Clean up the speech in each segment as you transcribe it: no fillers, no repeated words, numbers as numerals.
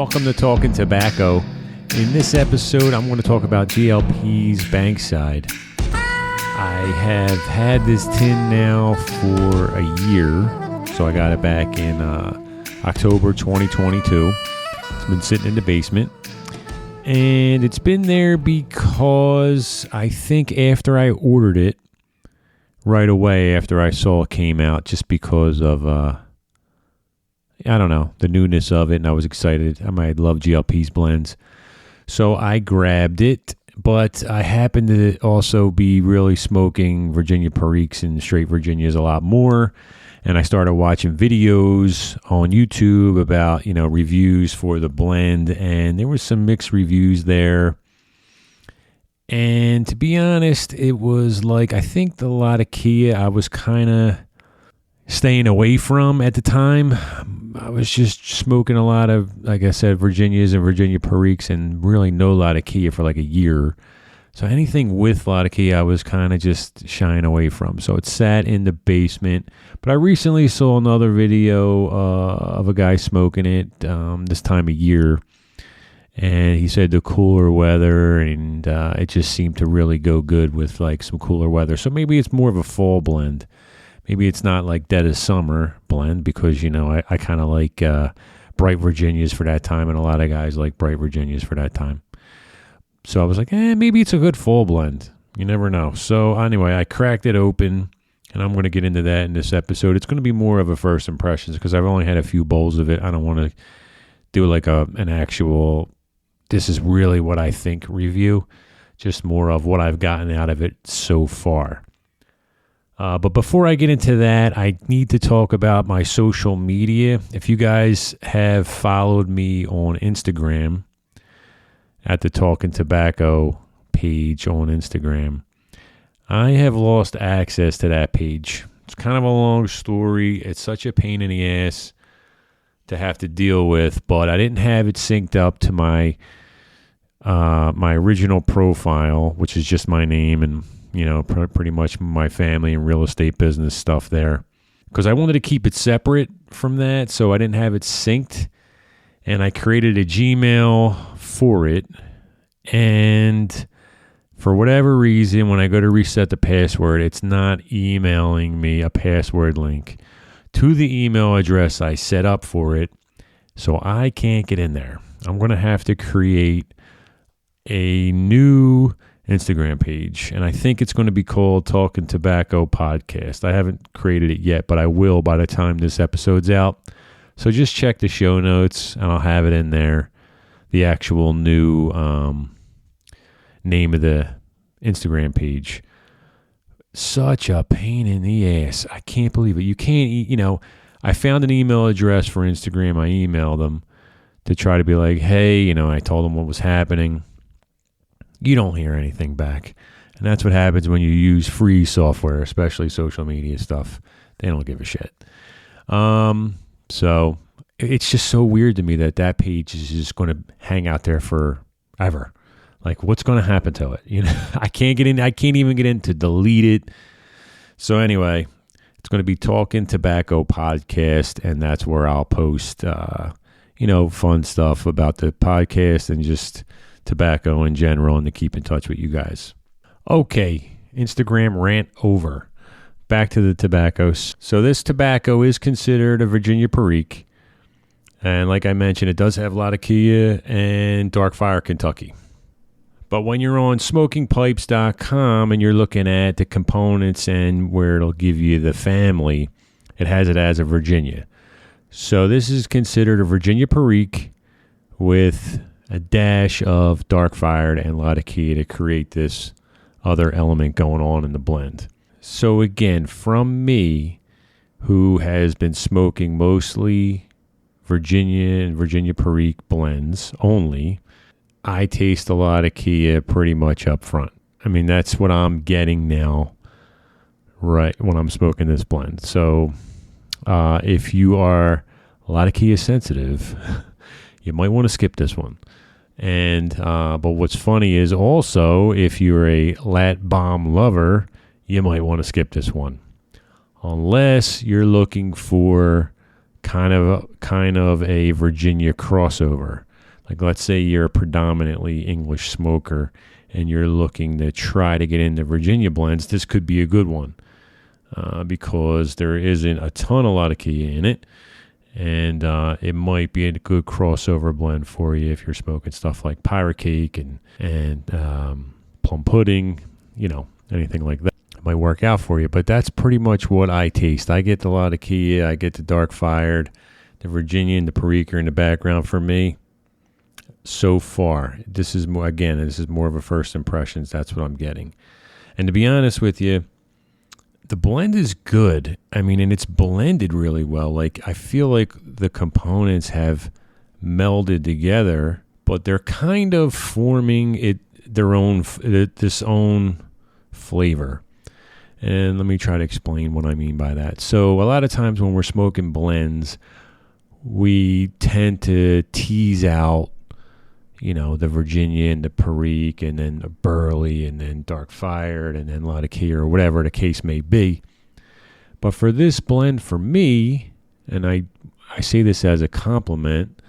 Welcome to Talkin Tobacco. In this episode, I'm going to talk about GL Pease Bankside. I have had this tin now for a year, so I got it back in October 2022. It's been sitting in the basement, and it's been there because I think after I ordered it, right away after I saw it came out, just because of I don't know, the newness of it, and I was excited. I love GL Pease blends. So I grabbed it, but I happen to also be really smoking Virginia Periques and straight Virginias a lot more. And I started watching videos on YouTube about, reviews for the blend, and there was some mixed reviews there. And to be honest, it was like, I think the Latakia I was kind of staying away from at the time. I was just smoking a lot of, like I said, Virginias and Virginia Periques, and really no Latakia for like a year. So anything with Latakia I was kind of just shying away from. So it sat in the basement. But I recently saw another video of a guy smoking it this time of year. And he said the cooler weather, and it just seemed to really go good with like some cooler weather. So maybe it's more of a fall blend. Maybe it's not like dead of summer blend, because, I kind of like bright Virginias for that time, and a lot of guys like bright Virginias for that time. So I was like, maybe it's a good fall blend. You never know. So anyway, I cracked it open, and I'm going to get into that in this episode. It's going to be more of a first impressions, because I've only had a few bowls of it. I don't want to do like an actual, this is really what I think review, just more of what I've gotten out of it so far. But before I get into that, I need to talk about my social media. If you guys have followed me on Instagram at the Talkin Tobacco page on Instagram, I have lost access to that page. It's kind of a long story. It's such a pain in the ass to have to deal with, but I didn't have it synced up to my original profile, which is just my name and pretty much my family and real estate business stuff there, because I wanted to keep it separate from that, so I didn't have it synced. And I created a Gmail for it, and for whatever reason, when I go to reset the password, it's not emailing me a password link to the email address I set up for it, so I can't get in there. I'm going to have to create a new Instagram page, and I think it's going to be called Talkin Tobacco Podcast. I haven't created it yet, but I will by the time this episode's out. So just check the show notes, and I'll have it in there, the actual new name of the Instagram page. Such a pain in the ass. I can't believe it. You can't, I found an email address for Instagram. I emailed them to try to be like, hey, I told them what was happening. You don't hear anything back. And that's what happens when you use free software, especially social media stuff. They don't give a shit. So it's just so weird to me that page is just going to hang out there forever. Like, what's going to happen to it? I can't get in. I can't even get in to delete it. So anyway, it's going to be Talkin Tobacco Podcast, and that's where I'll post, fun stuff about the podcast and just tobacco in general, and to keep in touch with you guys. Okay, Instagram rant over. Back to the tobaccos. So this tobacco is considered a Virginia Perique, and like I mentioned, it does have Latakia and Dark Fire Kentucky. But when you're on smokingpipes.com and you're looking at the components and where it'll give you the family, it has it as a Virginia. So this is considered a Virginia Perique with a dash of dark fired and Latakia to create this other element going on in the blend. So again, from me, who has been smoking mostly Virginia and Virginia Perique blends only, I taste a Latakia pretty much up front. I mean, that's what I'm getting now, right, when I'm smoking this blend. So if you are Latakia sensitive, you might want to skip this one. And but what's funny is also, if you're a Lat Bomb lover, you might want to skip this one, unless you're looking for kind of a Virginia crossover. Like, let's say you're a predominantly English smoker and you're looking to try to get into Virginia blends, this could be a good one because there isn't a lot of key in it. And it might be a good crossover blend for you if you're smoking stuff like pirate cake and plum pudding, anything like that. It might work out for you. But that's pretty much what I taste. I get a lot of key. I get the dark fired, the Virginia and the Perique are in the background for me. So far, this is more of a first impressions. That's what I'm getting. And to be honest with you, the blend is good. I mean, and it's blended really well. Like, I feel like the components have melded together, but they're kind of forming this own flavor. And let me try to explain what I mean by that. So a lot of times when we're smoking blends, we tend to tease out the Virginia and the Perique and then the Burley and then dark fired and then a lot of key or whatever the case may be. But for this blend, for me, and I say this as a compliment,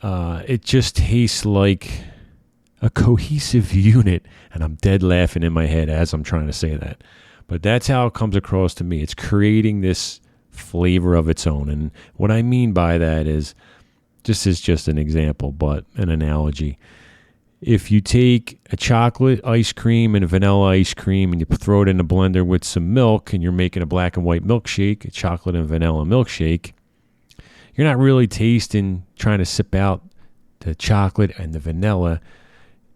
it just tastes like a cohesive unit. And I'm dead laughing in my head as I'm trying to say that. But that's how it comes across to me. It's creating this flavor of its own. And what I mean by that is, this is just an example, but an analogy. If you take a chocolate ice cream and a vanilla ice cream and you throw it in a blender with some milk and you're making a black and white milkshake, a chocolate and vanilla milkshake, you're not really trying to sip out the chocolate and the vanilla.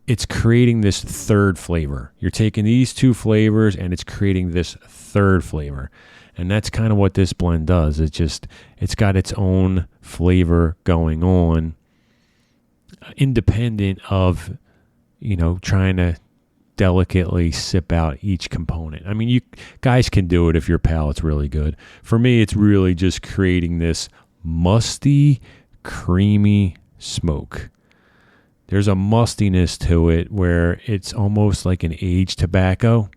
It's creating this third flavor. You're taking these two flavors and it's creating this third flavor. And that's kind of what this blend does. It's got its own flavor going on, independent of, trying to delicately sip out each component. I mean, you guys can do it if your palate's really good. For me, it's really just creating this musty, creamy smoke. There's a mustiness to it where it's almost like an aged tobacco.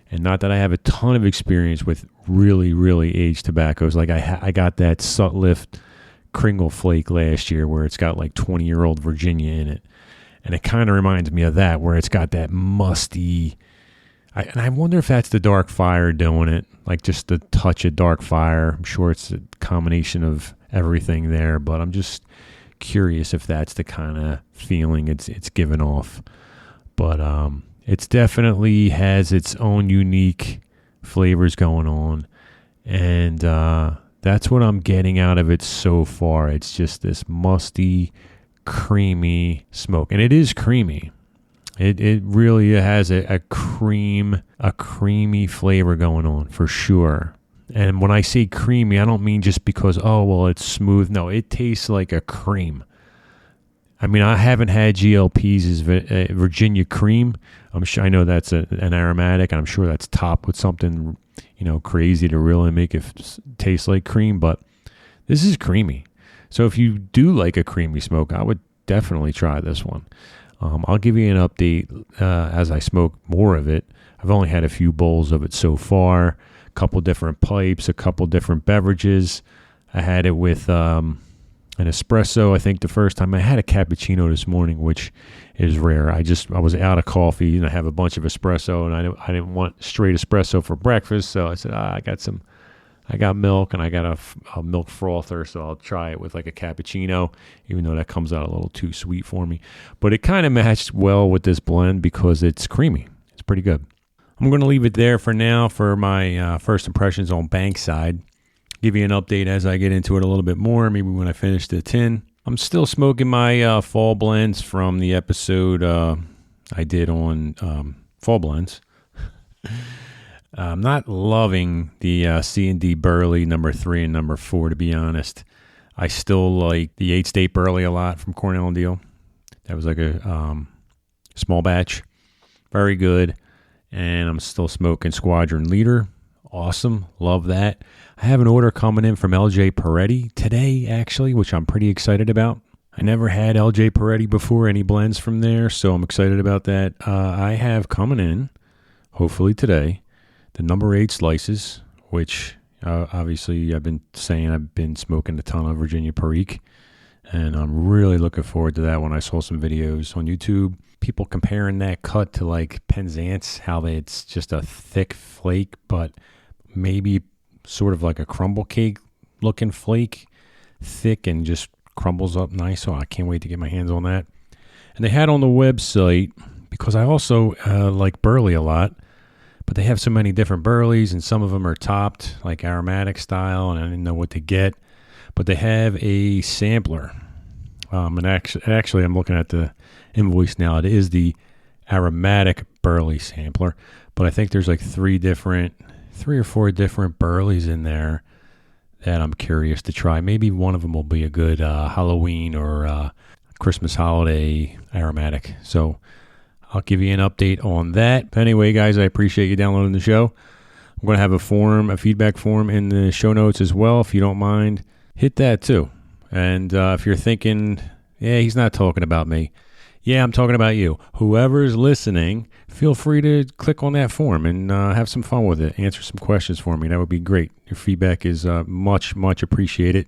And not that I have a ton of experience with really, really aged tobaccos. Like I got that Sutliff Kringle Flake last year where it's got like 20-year-old Virginia in it. And it kind of reminds me of that, where it's got that musty... and I wonder if that's the dark fire doing it, like just the touch of dark fire. I'm sure it's a combination of everything there, but I'm just curious if that's the kind of feeling it's given off. But it's definitely has its own unique flavors going on. And that's what I'm getting out of it so far. It's just this musty, creamy smoke. And it is creamy. It really has a creamy flavor going on for sure. And when I say creamy, I don't mean just because, it's smooth. No, it tastes like a cream. I mean, I haven't had GL Pease's Virginia Cream. I know that's an aromatic, and I'm sure that's topped with something, crazy to really make it taste like cream. But this is creamy. So if you do like a creamy smoke, I would definitely try this one. I'll give you an update as I smoke more of it. I've only had a few bowls of it so far, a couple different pipes, a couple different beverages. I had it with an espresso. I think the first time I had a cappuccino this morning, which is rare. I was out of coffee and I have a bunch of espresso, and I didn't want straight espresso for breakfast. So I said, I got milk and I got a milk frother, so I'll try it with like a cappuccino, even though that comes out a little too sweet for me. But it kind of matched well with this blend because it's creamy. It's pretty good. I'm going to leave it there for now for my first impressions on Bankside. Give you an update as I get into it a little bit more, maybe when I finish the tin. I'm still smoking my fall blends from the episode I did on fall blends. I'm not loving the C&D Burley number 3 and number 4, to be honest. I still like the 8 State Burley a lot from Cornell & Deal. That was like a small batch. Very good. And I'm still smoking Squadron Leader. Awesome. Love that. I have an order coming in from LJ Peretti today, actually, which I'm pretty excited about. I never had LJ Peretti before, any blends from there, so I'm excited about that. I have coming in, hopefully today, the number 8 slices, which obviously I've been saying I've been smoking a ton of Virginia Perique, And I'm really looking forward to that when I saw some videos on YouTube. People comparing that cut to like Penzance, how it's just a thick flake, but maybe sort of like a crumble cake looking flake, thick and just crumbles up nice. So I can't wait to get my hands on that. And they had on the website, because I also like burley a lot, but they have so many different burleys and some of them are topped like aromatic style and I didn't know what to get. But they have a sampler. And actually, I'm looking at the invoice now. It is the aromatic burley sampler. But I think there's like 3 or 4 different burleys in there that I'm curious to try. Maybe one of them will be a good Halloween or Christmas holiday aromatic. So I'll give you an update on that. But anyway, guys, I appreciate you downloading the show. I'm going to have a feedback form in the show notes as well. If you don't mind, hit that too. And if you're thinking, yeah, he's not talking about me. Yeah, I'm talking about you. Whoever's listening, feel free to click on that form and have some fun with it. Answer some questions for me. That would be great. Your feedback is much, much appreciated.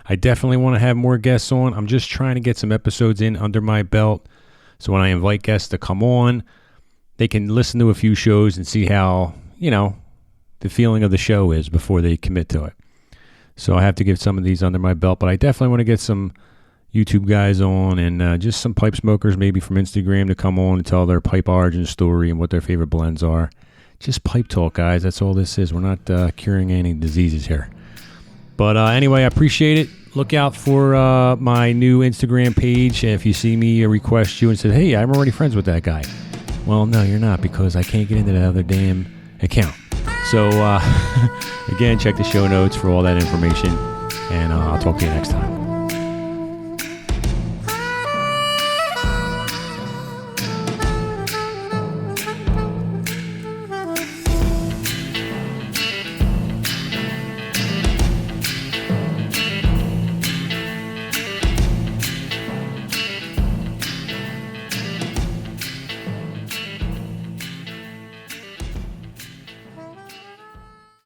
I definitely want to have more guests on. I'm just trying to get some episodes in under my belt. So when I invite guests to come on, they can listen to a few shows and see how, the feeling of the show is before they commit to it. So I have to get some of these under my belt, but I definitely want to get some YouTube guys on and just some pipe smokers maybe from Instagram to come on and tell their pipe origin story and what their favorite blends are. Just pipe talk, guys. That's all this is. We're not curing any diseases here. But anyway, I appreciate it. Look out for my new Instagram page. If you see me request you and say, hey, I'm already friends with that guy. Well, no, you're not, because I can't get into that other damn account. So, again, check the show notes for all that information, and I'll talk to you next time.